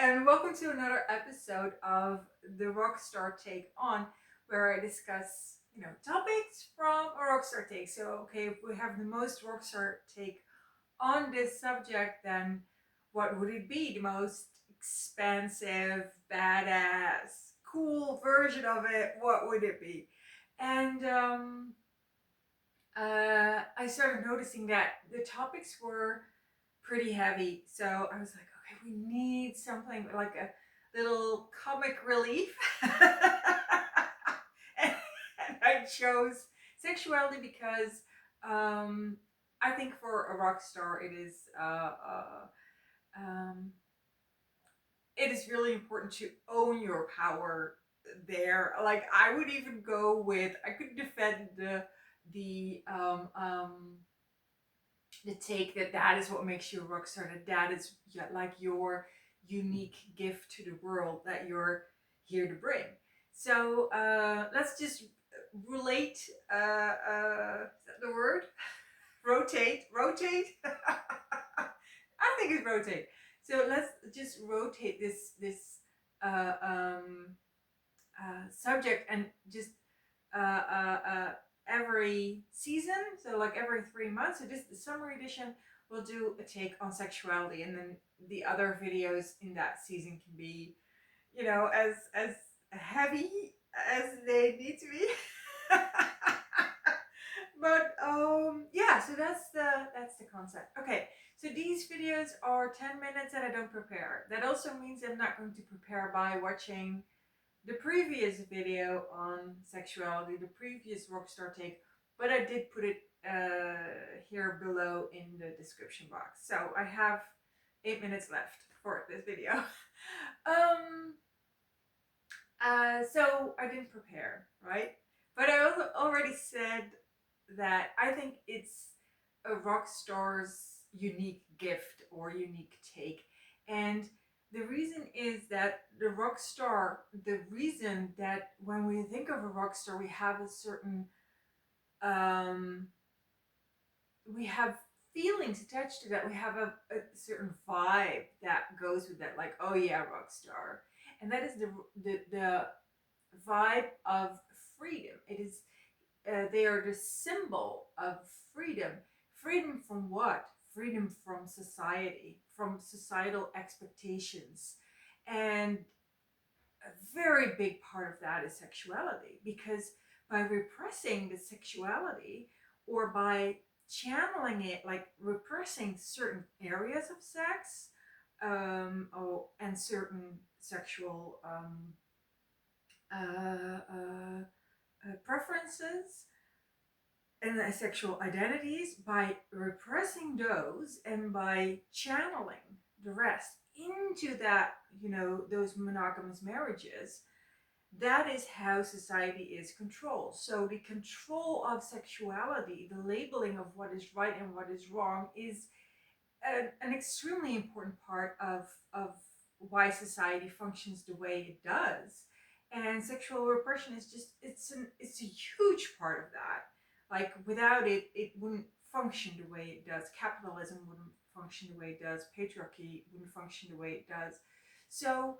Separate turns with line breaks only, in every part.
and welcome to another episode of the Rockstar Take On, where I discuss, topics from a rockstar take. So, okay, if we have the most rockstar take on this subject, then what would it be? The most expansive, badass, cool version of it? What would it be? And I started noticing that the topics were pretty heavy. So I was like, okay, we need something like a little comic relief. and I chose sexuality because I think for a rock star, um, it is really important to own your power there. Like I would even go with, I could defend the um, um, the take that that is what makes you a rock star, that is like your unique gift to the world that you're here to bring. So let's just relate, is that the word? Rotate. I think it's rotate. So let's just rotate this uh, um, subject and just uh, uh, uh, every season, so like every 3 months. So just the summer edition, we'll do a take on sexuality, and then the other videos in that season can be, as heavy as they need to be. But yeah, so that's the concept. Okay, so these videos are 10 minutes and I don't prepare. That also means I'm not going to prepare by watching the previous video on sexuality, the previous rockstar take, but I did put it here below in the description box. So I have 8 minutes left for this video. So I didn't prepare, right? But I already said that I think it's a rock star's unique gift or unique take. And the reason is that the reason that when we think of a rock star, we have a certain, um, we have feelings attached to that. We have a certain vibe that goes with that, like, oh yeah, rock star. And that is the vibe of freedom. It is they are the symbol of freedom. Freedom from what? Freedom from society, from societal expectations. And a very big part of that is sexuality, because by repressing the sexuality or by channeling it, like repressing certain areas of sex, and certain sexual preferences and sexual identities, by repressing those and by channeling the rest into that, those monogamous marriages, that is how society is controlled. So the control of sexuality, the labeling of what is right and what is wrong, is an extremely important part of why society functions the way it does. And sexual repression is just, it's a huge part of that. Like without it, it wouldn't function the way it does. Capitalism wouldn't function the way it does. Patriarchy wouldn't function the way it does. So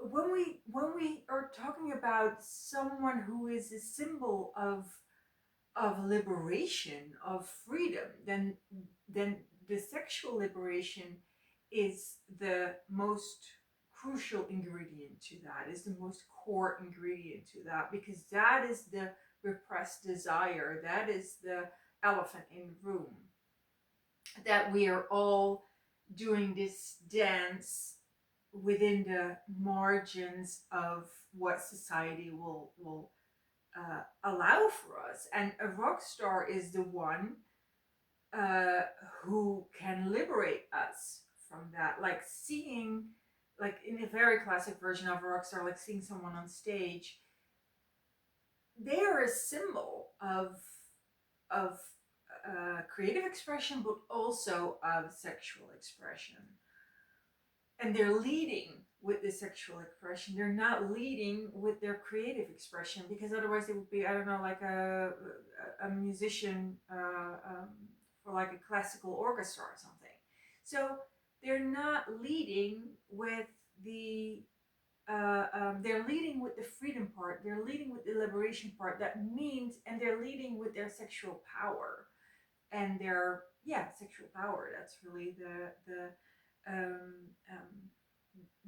when we are talking about someone who is a symbol of liberation, of freedom, then the sexual liberation is the most crucial ingredient to that, is the most core ingredient to that, because that is the repressed desire, that is the elephant in the room, that we are all doing this dance within the margins of what society will allow for us. And a rock star is the one uh, who can liberate us from that. Like seeing, like in a very classic version of a rock star, like seeing someone on stage, they are a symbol of creative expression, but also of sexual expression. And they're leading with the sexual expression. They're not leading with their creative expression, because otherwise it would be, I don't know, like a musician for like a classical orchestra or something. So they're not leading with the they're leading with the freedom part, they're leading with the liberation part. That means, and they're leading with their sexual power and their, yeah, sexual power. That's really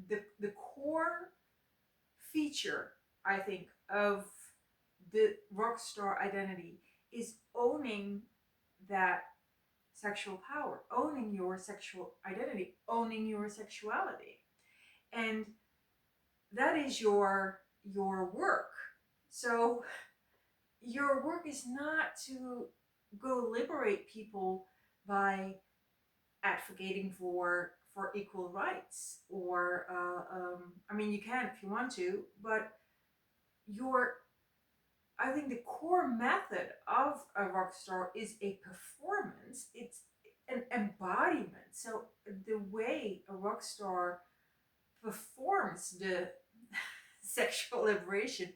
the core feature, I think, of the rock star identity is owning that sexual power, owning your sexual identity, owning your sexuality. And that is your work. So your work is not to go liberate people by advocating for equal rights, or I mean, you can if you want to, but your, I think the core method of a rock star is a performance. It's an embodiment. So the way a rock star performs the sexual liberation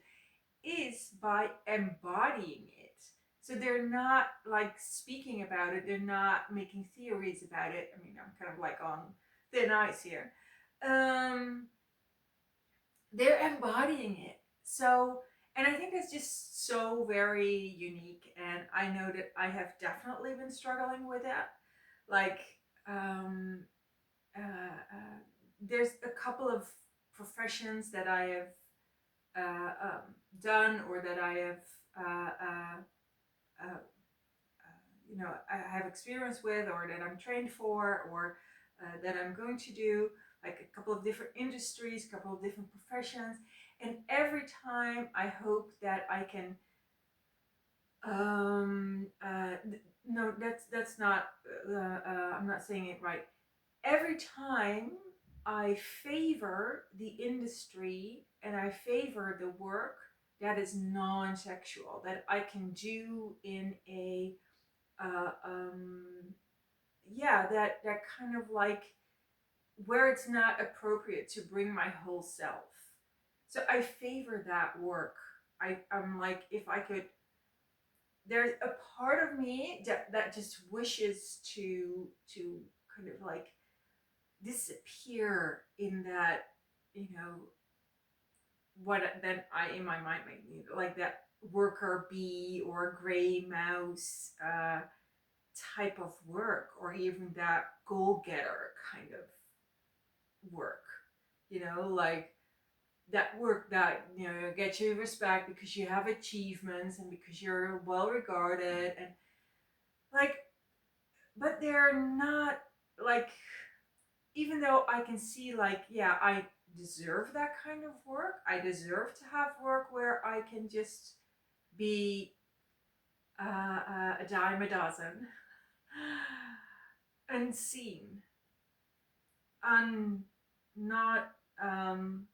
is by embodying it. So they're not like speaking about it, they're not making theories about it. I mean, I'm kind of like on thin ice here. Um, they're embodying it. So, and I think it's just so very unique. And I know that I have definitely been struggling with that. Like, um, there's a couple of professions that I have done, or that I have, uh, uh, uh, I have experience with, or that I'm trained for, or that I'm going to do, like a couple of different industries, a couple of different professions. And every time I hope that I can, no, that's not, I'm not saying it right. Every time I favor the industry and I favor the work that is non-sexual, that I can do in a, uh, um, yeah, that kind of like where it's not appropriate to bring my whole self. So I favor that work. I'm like, if I could, there's a part of me that just wishes to kind of like disappear in that, you know, what then I in my mind like that worker bee or gray mouse type of work, or even that goal getter kind of work, like that work that gets you respect because you have achievements and because you're well regarded, and like, but they're not like, even though I can see, like, yeah, I deserve that kind of work. I deserve to have work where I can just be a dime a dozen, unseen, not, um,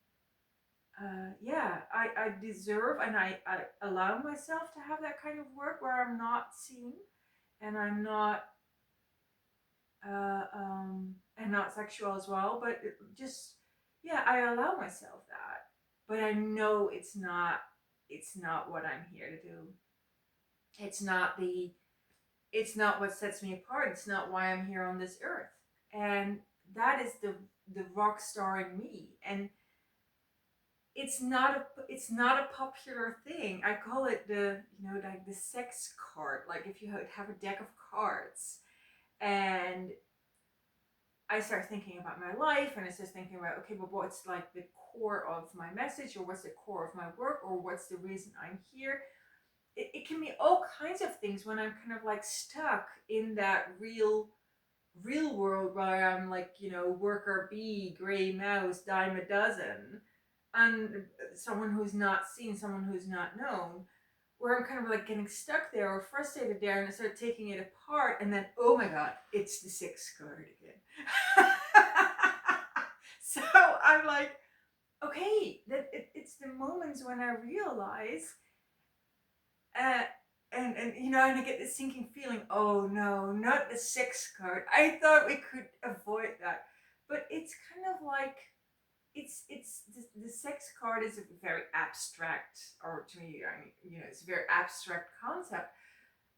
yeah, I deserve, and I allow myself to have that kind of work where I'm not seen and I'm not, and not sexual as well, but just, yeah, I allow myself that, but I know it's not what I'm here to do. It's not what sets me apart. It's not why I'm here on this earth. And that is the rock star in me. And it's not a popular thing. I call it like the sex card. Like if you have a deck of cards, and I start thinking about my life, and I start thinking about, okay, but what's like the core of my message, or what's the core of my work, or what's the reason I'm here. It can be all kinds of things when I'm kind of like stuck in that real world where I'm like, worker bee, gray mouse, dime a dozen, and someone who's not seen, someone who's not known, where I'm kind of like getting stuck there or frustrated there, and I start taking it apart, and then, oh my god, it's the sixth card again. So I'm like, okay, it's the moments when I realize, uh, and I get this sinking feeling. Oh no, not the sixth card. I thought we could avoid that, but it's kind of like it's the sex card is a very abstract, or to me, I mean, it's a very abstract concept.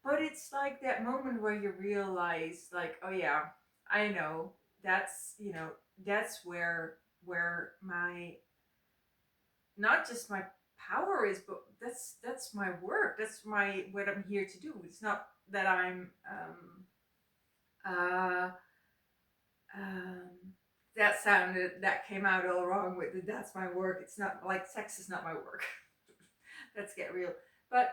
But it's like that moment where you realize, like, oh yeah, I know that's where where my, not just my power is, but that's my work. That's my, what I'm here to do. It's not that I'm uh um that came out all wrong with the, that's my work. It's not like sex is not my work. Let's get real. But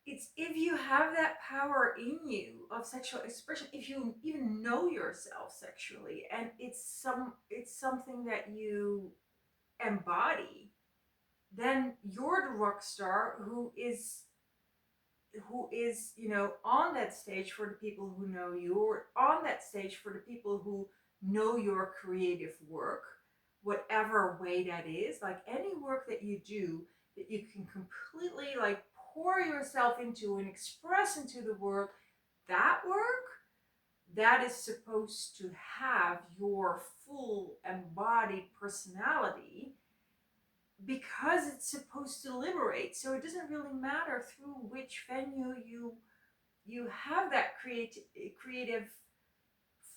it's, if you have that power in you of sexual expression, if you even know yourself sexually, and it's something that you embody, then you're the rock star who is, you know, on that stage for the people who know you, or on that stage for the people who know your creative work, whatever way that is. Like any work that you do that you can completely like pour yourself into and express into the world, that work, that is supposed to have your full embodied personality, because it's supposed to liberate. So it doesn't really matter through which venue you have that creative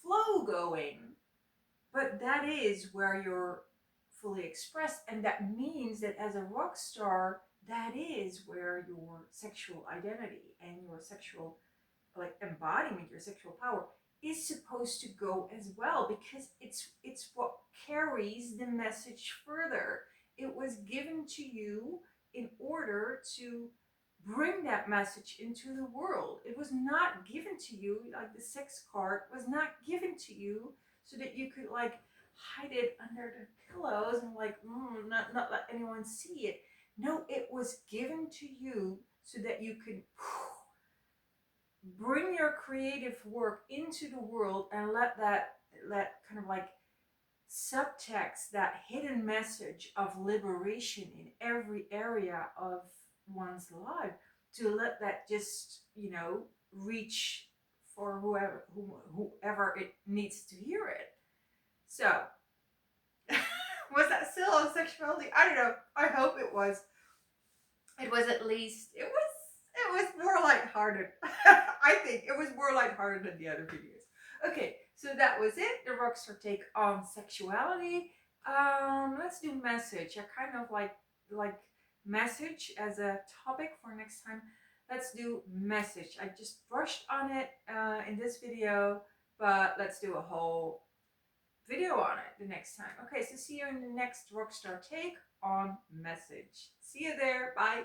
flow going, but that is where you're fully expressed. And that means that as a rock star, that is where your sexual identity and your sexual like embodiment, your sexual power is supposed to go as well, because it's what carries the message further. It was given to you in order to bring that message into the world. It was not given to you, like the sex card was not given to you so that you could like hide it under the pillows and like not let anyone see it. No, it was given to you so that you could bring your creative work into the world and let kind of like subtext, that hidden message of liberation in every area of one's life, to let that just, you know, reach for whoever it needs to hear it. So was that still on sexuality? I don't know. I hope it was. It was at least, it was more lighthearted. I think it was more lighthearted than the other videos. Okay, so that was it. The rockstar take on sexuality. Let's do message. I kind of like message as a topic for next time. Let's do message. I just brushed on it in this video, but let's do a whole video on it the next time. Okay, so see you in the next rockstar take on message. See you there. Bye.